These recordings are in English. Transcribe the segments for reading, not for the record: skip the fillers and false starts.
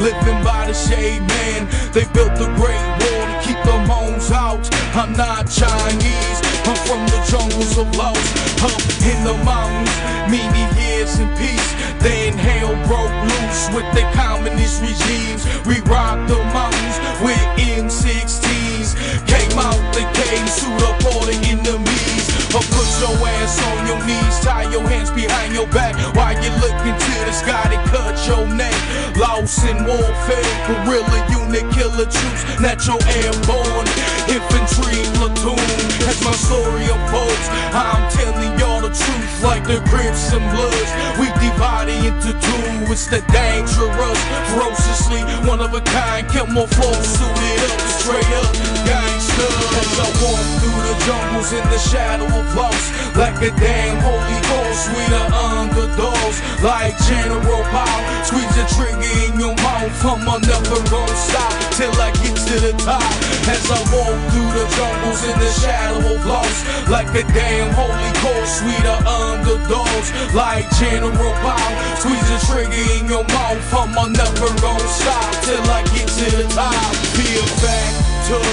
living by the shade, man. They built the great wall to keep the Hmongs out. I'm not Chinese, I'm from the jungles of Laos, up in the mountains, many years in peace. Then hell broke loose with the communist regimes. We rocked the mountains with M16s. Came out the cave, shoot up all the enemies. Or put your ass on your knees, tie your hands behind your back while you looking to the sky to cut your neck. Lost in warfare, guerrilla unit, killer troops, natural airborne, infantry platoon. As my story unfolds, I'm telling y'all the truth like the Crips and Bloods. We divided into two, it's the dangerous, ferociously one of a kind, camouflage, suited up, straight up gangster. As I walk through the jungles in the shadow of loss, like a damn holy ghost, we the underdogs, like General Powell. Squeeze the trigger in your mouth, I'm never gonna stop till I get to the top. As I walk through the jungles in the shadow of loss, like a damn holy ghost, we the underdogs, like General Powell. Squeeze the trigger in your mouth, I'm never gonna stop till I get to the top. Be a factor,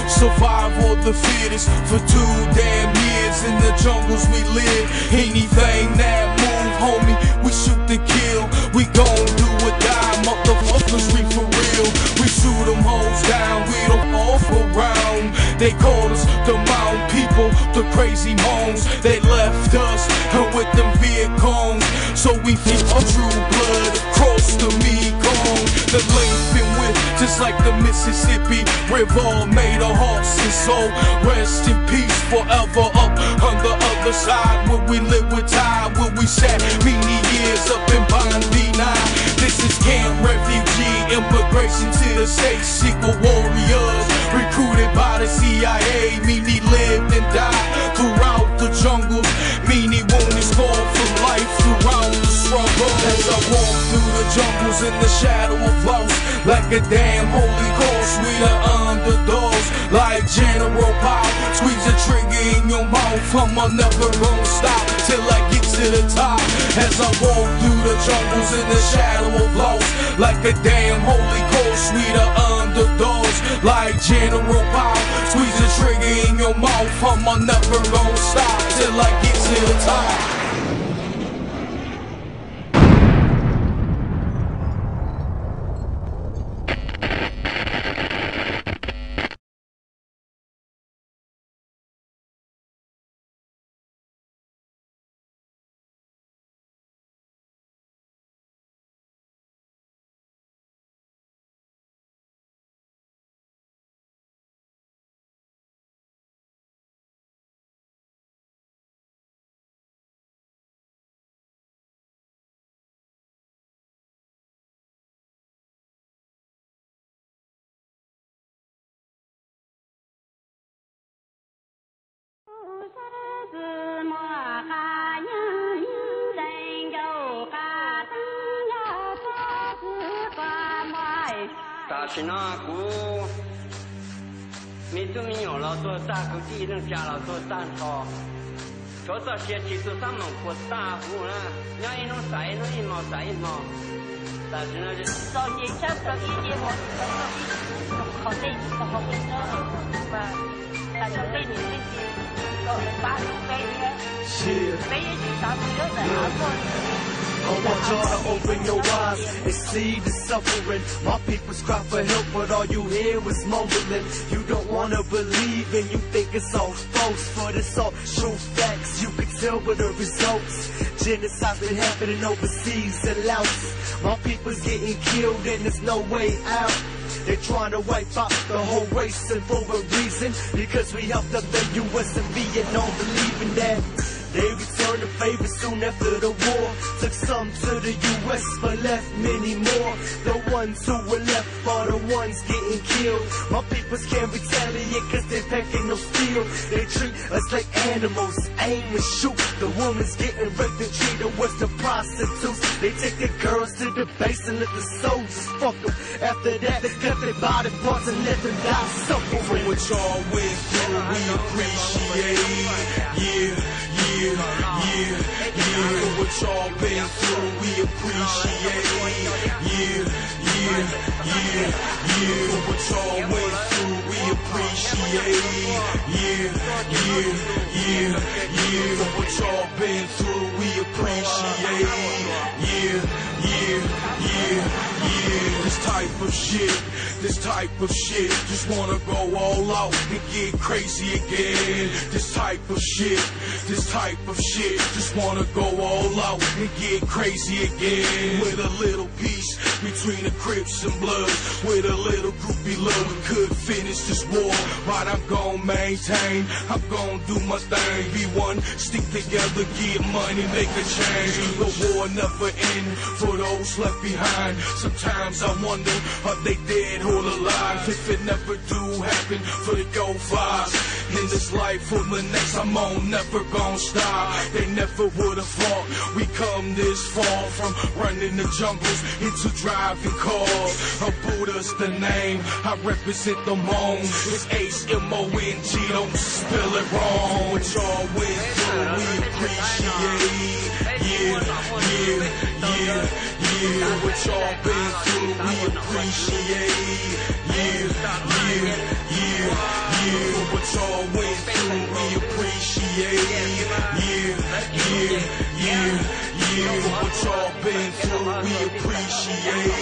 survival of the fittest. For 2 damn years in the jungles we live. Anything that move, homie, we shoot to kill. We gon' do or die, motherfuckers, we for real. We shoot them hoes down, we don't off around. They called us the mountain people, the crazy Hmongs. They left us with them vehicles, so we feel our true blood across the Mekong. The link been with, just like the Mississippi River, made our hearts and soul. Rest in peace forever up on the other side, where we live with tide, where we sat many years up in Bondi 9. This is camp refugee immigration to the state. Secret warriors recruited by the CIA. Many lived and died throughout the jungles. Many wounded scarred for life throughout the struggle. As I walk through the jungles in the shadow of loss, like a damn holy ghost, we the underdogs, like General Powell. Squeeze the trigger in your mouth, I'm never gonna stop till I get to the top. As I walk through the jungles in the shadow of loss, like a damn holy ghost, we the underdogs, like General Powell. Squeeze the trigger in your mouth, I'm never gonna stop till I get to the top.大起那股，民族民有了做大股地能加了做蛋炒，多少些技术上门过大户呢？让一弄晒弄一毛晒一毛，但是呢就到年下到一年我好累好累嘛，大家累你累些，把路飞的，飞也去打不了的，阿婆。I want y'all to open your eyes and see the suffering. My people's cry for help, but all you hear is mumbling. You don't wanna believe and you think it's all false, but it's all true facts. You can tell by the results. Genocide's been happening overseas in Laos. My people's getting killed and there's no way out. They're trying to wipe out the whole race, and for a reason, because we helped them the US and Vietnam, believing that they returned the favor soon after the war. Took some to the US but left many more. The ones who were left are the ones getting killed. My peoples can't retaliate cause they're packing no steel. They treat us like animals, aim and shoot. The woman's getting raped and treated worse than prostitutes. They take the girls to the base and let the soldiers fuck them. After that they cut their body parts and let them die suffering. For what y'all went through we appreciate. Yeah, yeah. For what y'all been through, we appreciate. For what y'all went through, we appreciate. For what y'all been through, we appreciate. This type of shit, just wanna go all out and get crazy again. This type of shit, just wanna go all out and get crazy again. With a little peace between the Crips and Bloods, with a little groupie love, we could finish this war. But I'm gon' maintain, I'm gon' do my thing. Be one, stick together, get money, make a change. The war never end for those left behind. Sometimes I wonder, are they dead or alive? If it never do happen for the go-fives in this life or the next, I'm on, never gon' stop. They never would've thought we come this far, from running the jungles into driving cars. A Buddha's the name, I represent the Hmong. It's H-M-O-N-G, don't spill it wrong. What y'all went through, we appreciate. What y'all been through, we appreciate. What y'all went through, we appreciate. What y'all been through, we appreciate.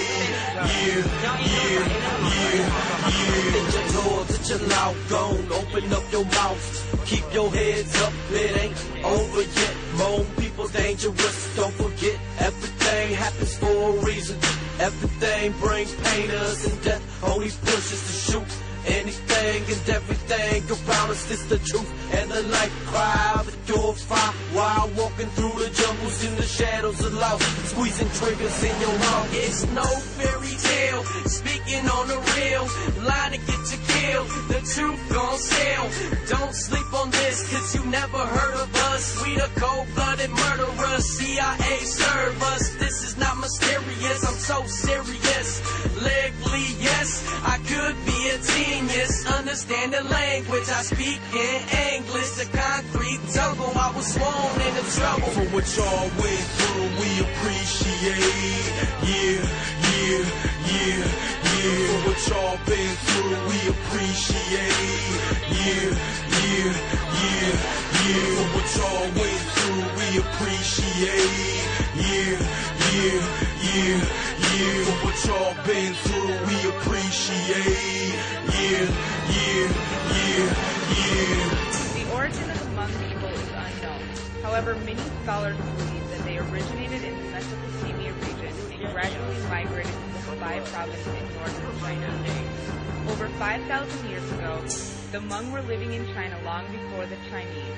Hit your doors, hit your loud gone, open up your mouth, keep your heads up, it ain't over yet. Hmong people dangerous, don't forget, everything happens for a reason. Everything bring pain to us, and death only pushes to shoot. Anything and everything around us is the truth, and the light cry of the door fire while walking through the jungles in the shadows of louse, squeezing triggers in your mouth. It's no fairy tale, speaking on the real, line to get you killed, the truth gon' sell. Don't sleep on this, cause you never heard of us. We the cold-blooded murderers, CIA serve us. This is not mysterious, I'm so serious. Legally, yes, I could be a genius. Understand the language, I speak in English. The concrete jungle, I was sworn into trouble. For what y'all went through, we appreciate. For what y'all been through, we appreciate. For what y'all went through, we appreciate. For what y'all been through, we appreciate. The origin of the Hmong people is unknown. However, many scholars believe that they originated in the Mesopotamia region and gradually migrated to the Hubei province in northern China. Over 5,000 years ago, the Hmong were living in China long before the Chinese.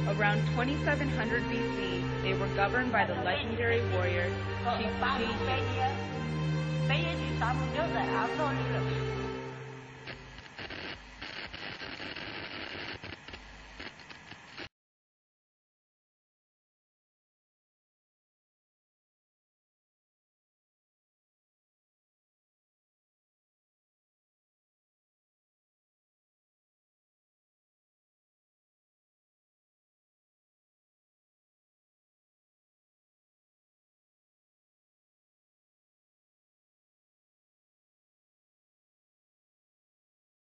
Around 2700 BC, they were governed by the legendary warrior Chief Yi.